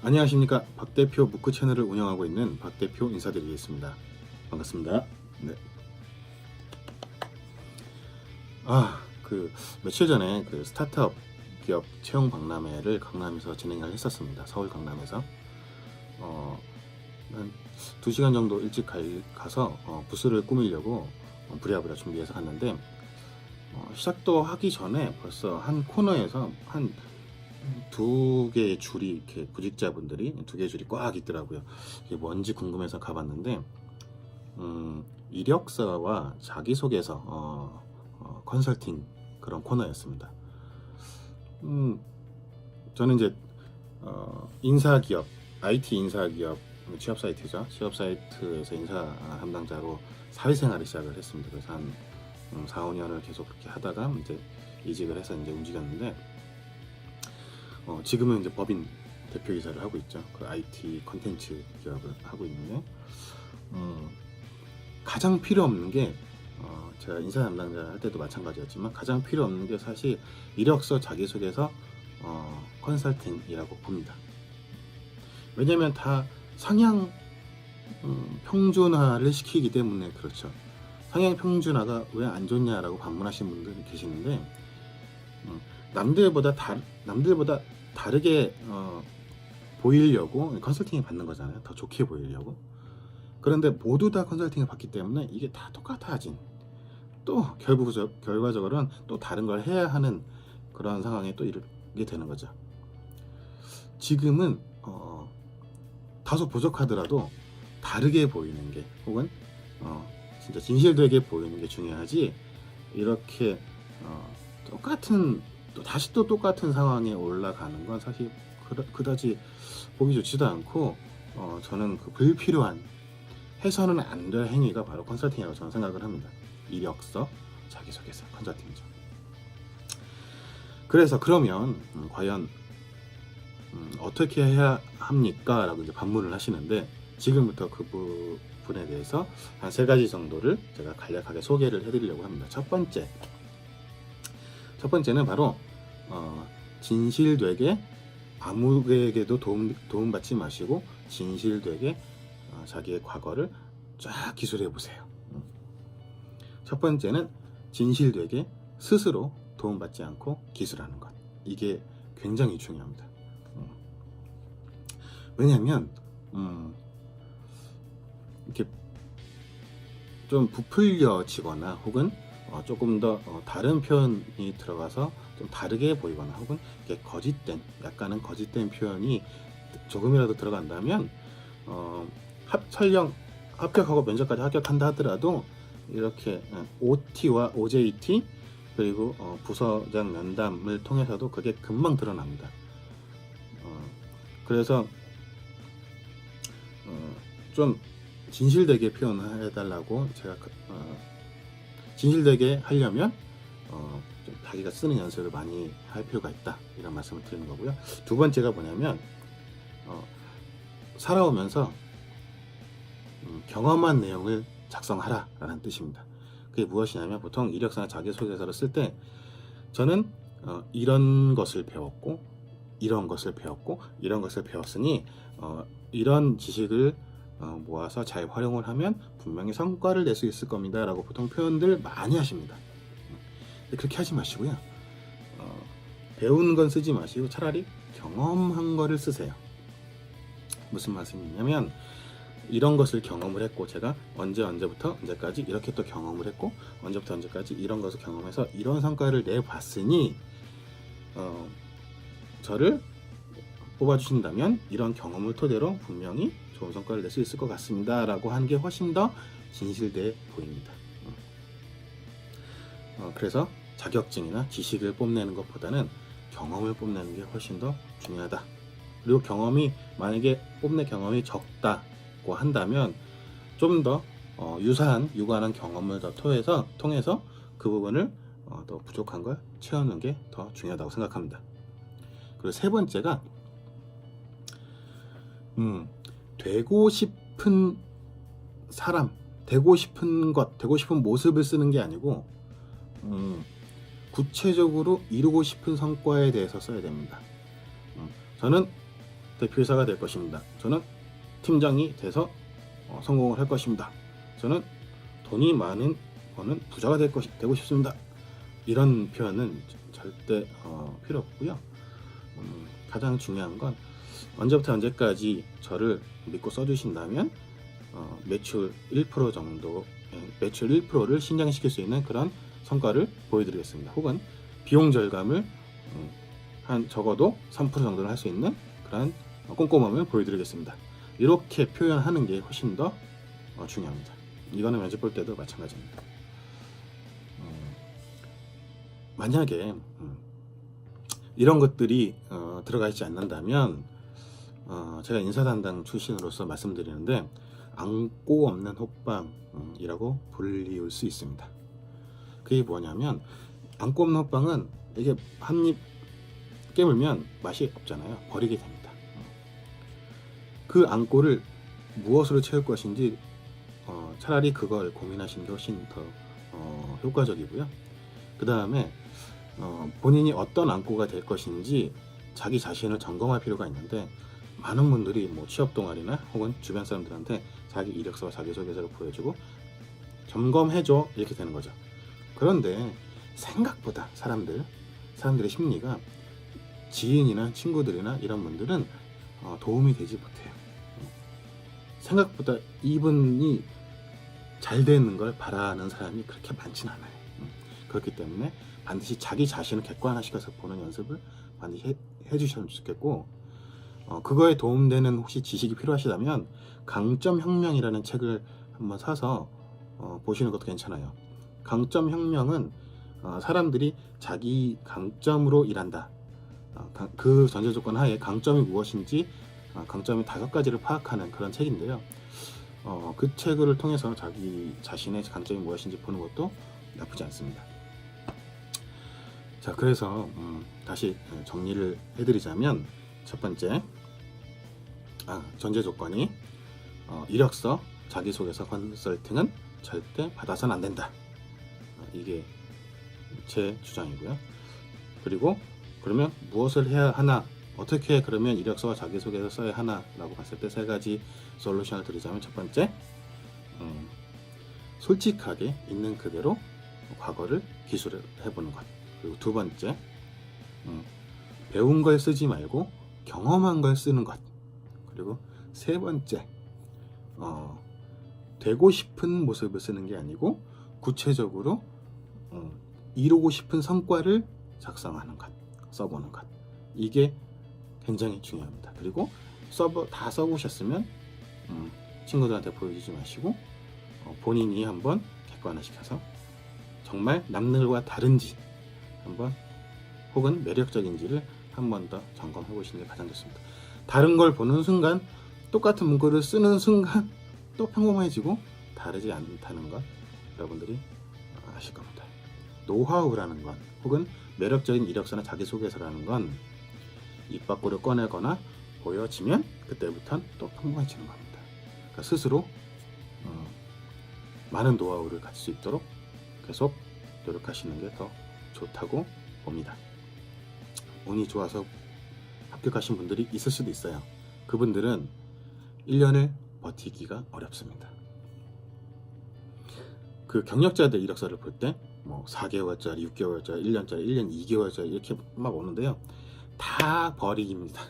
안녕하십니까. 박 대표 무크 채널을 운영하고 있는 박 대표 인사드리겠습니다. 반갑습니다. 네. 며칠 전에 스타트업 기업 채용 박람회를 강남에서 진행을 했었습니다. 서울 강남에서. 한 2시간 정도 일찍 가서 부스를 꾸미려고 부랴부랴 준비해서 갔는데, 시작도 하기 전에 벌써 한 코너에서 한 2개의 줄이, 이렇게 구직자분들이 2개의 줄이 꽉 있더라고요. 이게 뭔지 궁금해서 가봤는데, 이력서와 자기소개서 컨설팅 그런 코너였습니다. 저는 이제 인사기업, IT 인사기업 취업 사이트죠. 취업 사이트에서 인사 담당자로 사회생활을 시작을 했습니다. 그래서 한 4, 5년을 계속 그렇게 하다가 이제 이직을 해서 이제 움직였는데, 지금은 이제 법인 대표이사를 하고 있죠. 그 IT 컨텐츠 기업을 하고 있는데, 가장 필요 없는 게, 제가 인사 담당자 할 때도 마찬가지였지만 가장 필요 없는 게 사실 이력서, 자기소개서, 컨설팅이라고 봅니다. 왜냐면 다 상향 평준화를 시키기 때문에 그렇죠. 상향 평준화가 왜 안 좋냐라고 반문하시는 분들이 계시는데, 남들보다 다르게 보이려고 컨설팅을 받는 거잖아요. 더 좋게 보이려고. 그런데 모두 다 컨설팅을 받기 때문에 이게 다 똑같아진, 또 결과적으로는 또 다른 걸 해야 하는 그런 상황에 또 이르게 되는 거죠. 지금은 다소 부족하더라도 다르게 보이는 게, 혹은 진짜 진실되게 보이는 게 중요하지, 이렇게 다시 똑같은 상황에 올라가는 건 사실 그다지 보기 좋지도 않고, 저는 그 불필요한, 해서는 안 될 행위가 바로 컨설팅이라고 저는 생각을 합니다. 이력서, 자기소개서, 컨설팅이죠. 그래서 그러면 과연 어떻게 해야 합니까? 라고 이제 반문을 하시는데, 지금부터 그 부분에 대해서 한 3가지 정도를 제가 간략하게 소개를 해드리려고 합니다. 첫 번째는 바로 진실되게, 아무에게도 도움받지 마시고 진실되게 자기의 과거를 쫙 기술해 보세요. 첫 번째는 진실되게 스스로 도움받지 않고 기술하는 것. 이게 굉장히 중요합니다. 왜냐하면 이렇게 좀 부풀려지거나, 혹은 조금 더 다른 표현이 들어가서 좀 다르게 보이거나, 혹은 이렇게 약간은 거짓된 표현이 조금이라도 들어간다면, 설령 합격하고 면접까지 합격한다 하더라도 이렇게 OT와 OJT, 그리고 부서장 면담을 통해서도 그게 금방 드러납니다. 그래서 좀 진실되게 표현해달라고, 제가 진실되게 하려면 좀 자기가 쓰는 연습을 많이 할 필요가 있다, 이런 말씀을 드리는 거고요. 두 번째가 뭐냐면, 살아오면서 경험한 내용을 작성하라 라는 뜻입니다. 그게 무엇이냐면, 보통 이력서나 자기소개서를 쓸 때 저는 이런 것을 배웠고, 이런 것을 배웠고, 이런 것을 배웠으니 이런 지식을 모아서 잘 활용을 하면 분명히 성과를 낼 수 있을 겁니다 라고 보통 표현들 많이 하십니다. 근데 그렇게 하지 마시고요, 배운 건 쓰지 마시고 차라리 경험한 거를 쓰세요. 무슨 말씀이냐면, 이런 것을 경험을 했고, 제가 언제부터 언제까지 이렇게 또 경험을 했고, 언제부터 언제까지 이런 것을 경험해서 이런 성과를 내봤으니 저를 뽑아주신다면 이런 경험을 토대로 분명히 좋은 성과를 낼 수 있을 것 같습니다 라고 하는 게 훨씬 더 진실돼 보입니다. 그래서 자격증이나 지식을 뽐내는 것보다는 경험을 뽐내는 게 훨씬 더 중요하다. 그리고 만약에 뽐낼 경험이 적다고 한다면 좀 더 유관한 경험을 더 통해서 그 부분을 더 부족한 걸 채우는 게 더 중요하다고 생각합니다. 그리고 3번째가 되고 싶은 사람, 되고 싶은 것, 되고 싶은 모습을 쓰는 게 아니고, 구체적으로 이루고 싶은 성과에 대해서 써야 됩니다. 저는 대표이사가 될 것입니다. 저는 팀장이 돼서 성공을 할 것입니다. 저는 돈이 많은 버는 부자가 되고 싶습니다. 이런 표현은 절대 필요 없고요. 가장 중요한 건 언제부터 언제까지 저를 믿고 써주신다면 매출 1% 정도, 매출 1%를 신장시킬 수 있는 그런 성과를 보여드리겠습니다. 혹은 비용 절감을 한 적어도 3% 정도는 할 수 있는 그런 꼼꼼함을 보여드리겠습니다. 이렇게 표현하는 게 훨씬 더 중요합니다. 이거는 면접 볼 때도 마찬가지입니다. 만약에 이런 것들이 들어가 있지 않는다면 제가 인사담당 출신으로서 말씀드리는데 안고 없는 호빵이라고 불리울 수 있습니다. 그게 뭐냐면 안고 없는 호빵은 이게 한 입 깨물면 맛이 없잖아요. 버리게 됩니다. 그 안고를 무엇으로 채울 것인지 차라리 그걸 고민하시는 게 훨씬 더 효과적이고요. 그 다음에 본인이 어떤 안고가 될 것인지 자기 자신을 점검할 필요가 있는데 많은 분들이 뭐 취업 동아리나 혹은 주변 사람들한테 자기 이력서와 자기소개서를 보여주고 점검해줘 이렇게 되는 거죠. 그런데 생각보다 사람들의 심리가 지인이나 친구들이나 이런 분들은 도움이 되지 못해요. 생각보다 이분이 잘 되는 걸 바라는 사람이 그렇게 많진 않아요. 그렇기 때문에 반드시 자기 자신을 객관화시켜서 보는 연습을 반드시 해주셨으면 좋겠고, 그거에 도움되는 혹시 지식이 필요하시다면 강점혁명이라는 책을 한번 사서 보시는 것도 괜찮아요. 강점혁명은 사람들이 자기 강점으로 일한다. 그 전제 조건 하에 강점이 무엇인지 강점이 5가지를 파악하는 그런 책인데요. 그 책을 통해서 자기 자신의 강점이 무엇인지 보는 것도 나쁘지 않습니다. 자, 그래서 다시 정리를 해드리자면 첫 번째 전제 조건이 이력서, 자기소개서, 컨설팅은 절대 받아서는 안 된다. 이게 제 주장이고요. 그리고 그러면 무엇을 해야 하나, 어떻게 그러면 이력서와 자기소개서 써야 하나 라고 봤을 때 3가지 솔루션을 드리자면, 첫 번째, 솔직하게 있는 그대로 과거를 기술을 해보는 것. 그리고 두 번째, 배운 걸 쓰지 말고 경험한 걸 쓰는 것. 그리고 세 번째, 되고 싶은 모습을 쓰는 게 아니고 구체적으로 이루고 싶은 성과를 작성하는 것, 써보는 것. 이게 굉장히 중요합니다. 그리고 다 써보셨으면 친구들한테 보여주지 마시고 본인이 한번 객관화시켜서 정말 남들과 다른지 한번, 혹은 매력적인지를 한 번 더 점검해 보시는 게 가장 좋습니다. 다른 걸 보는 순간, 똑같은 문구를 쓰는 순간 또 평범해지고 다르지 않다는 것 여러분들이 아실 겁니다. 노하우라는 건, 혹은 매력적인 이력서나 자기소개서라는 건 입 밖으로 꺼내거나 보여지면 그때부터는 또 평범해지는 겁니다. 그러니까 스스로 많은 노하우를 가질 수 있도록 계속 노력하시는 게 더 좋다고 봅니다. 운이 좋아서 합격하신 분들이 있을 수도 있어요. 그분들은 1년을 버티기가 어렵습니다. 그 경력자들 이력서를 볼 때 뭐 4개월짜리, 6개월짜리, 1년짜리, 1년 2개월짜리 이렇게 막 오는데요. 다 버리기입니다.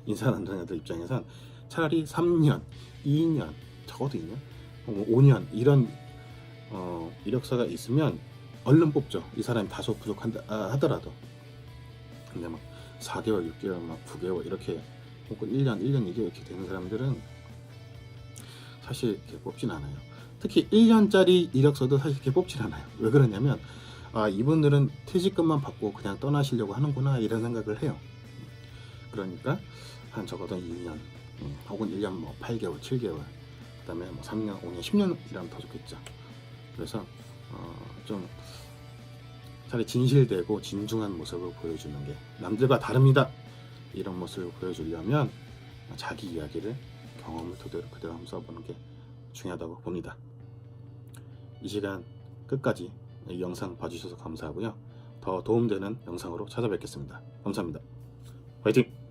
인사담당자들 입장에선 차라리 3년, 2년, 적어도 2년, 5년 이런 이력서가 있으면 얼른 뽑죠. 이 사람이 다소 하더라도. 근데 막 4개월, 6개월, 막 9개월 이렇게, 혹은 1년, 2개월 이렇게 되는 사람들은 사실 이렇게 뽑진 않아요. 특히 1년짜리 이력서도 사실 이렇게 뽑질 않아요. 왜 그러냐면 이분들은 퇴직금만 받고 그냥 떠나시려고 하는구나 이런 생각을 해요. 그러니까 한 적어도 2년 혹은 1년 뭐 8개월, 7개월, 그 다음에 뭐 3년, 5년, 10년이라면 더 좋겠죠. 그래서 좀 차라리 진실되고 진중한 모습을 보여주는 게, 남들과 다릅니다 이런 모습을 보여주려면 자기 이야기를 경험을 그대로 한번 써보는 게 중요하다고 봅니다. 이 시간 끝까지 이 영상 봐주셔서 감사하고요. 더 도움되는 영상으로 찾아뵙겠습니다. 감사합니다. 화이팅!